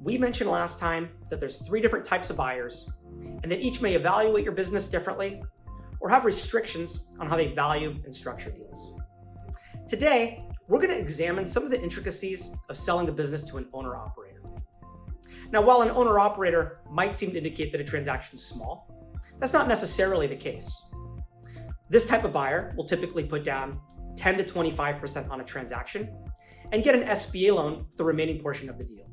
We mentioned last time that there's 3 different types of buyers, and that each may evaluate your business differently or have restrictions on how they value and structure deals. Today, we're going to examine some of the intricacies of selling the business to an owner-operator. Now, while an owner-operator might seem to indicate that a transaction is small, that's not necessarily the case. This type of buyer will typically put down 10 to 25% on a transaction and get an SBA loan for the remaining portion of the deal.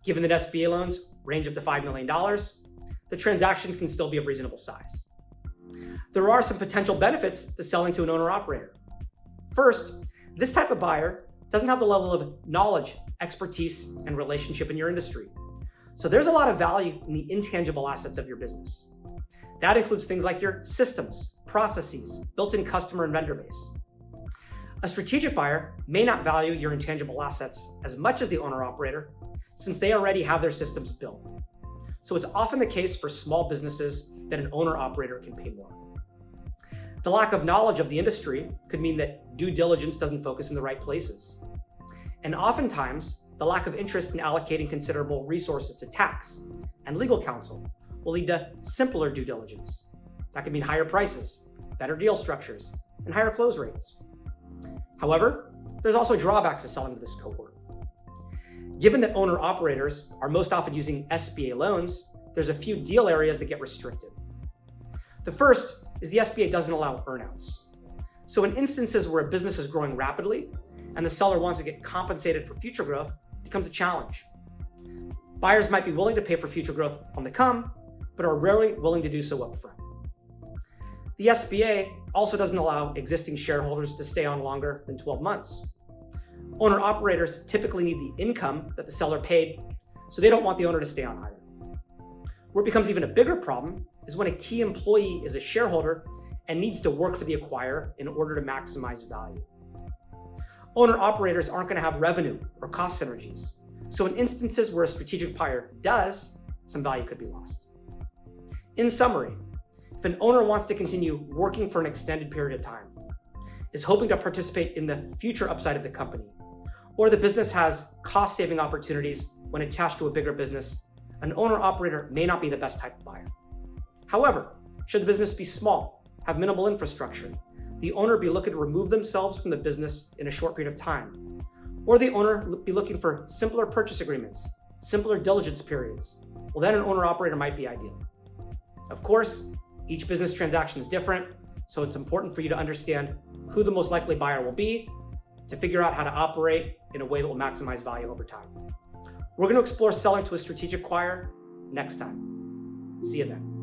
Given that SBA loans range up to $5 million, the transactions can still be of reasonable size. There are some potential benefits to selling to an owner-operator. First, this type of buyer doesn't have the level of knowledge, expertise, and relationship in your industry. So there's a lot of value in the intangible assets of your business. That includes things like your systems, processes, built-in customer and vendor base. A strategic buyer may not value your intangible assets as much as the owner-operator, since they already have their systems built. So it's often the case for small businesses that an owner-operator can pay more. The lack of knowledge of the industry could mean that due diligence doesn't focus in the right places. And oftentimes, the lack of interest in allocating considerable resources to tax and legal counsel will lead to simpler due diligence. That could mean higher prices, better deal structures, and higher close rates. However, there's also drawbacks to selling to this cohort. Given that owner-operators are most often using SBA loans, there's a few deal areas that get restricted. The first is the SBA doesn't allow earnouts. So in instances where a business is growing rapidly and the seller wants to get compensated for future growth, it becomes a challenge. Buyers might be willing to pay for future growth on the come, but are rarely willing to do so upfront. The SBA also doesn't allow existing shareholders to stay on longer than 12 months. Owner-operators typically need the income that the seller paid, so they don't want the owner to stay on either. Where it becomes even a bigger problem is when a key employee is a shareholder and needs to work for the acquirer in order to maximize value. Owner-operators aren't going to have revenue or cost synergies, so in instances where a strategic buyer does, some value could be lost. In summary, if an owner wants to continue working for an extended period of time, is hoping to participate in the future upside of the company, or the business has cost-saving opportunities when attached to a bigger business, an owner-operator may not be the best type of buyer. However, should the business be small, have minimal infrastructure, the owner be looking to remove themselves from the business in a short period of time, or the owner be looking for simpler purchase agreements, simpler diligence periods, well then an owner-operator might be ideal. Of course, each business transaction is different, so it's important for you to understand who the most likely buyer will be to figure out how to operate in a way that will maximize value over time. We're going to explore selling to a strategic buyer next time. See you then.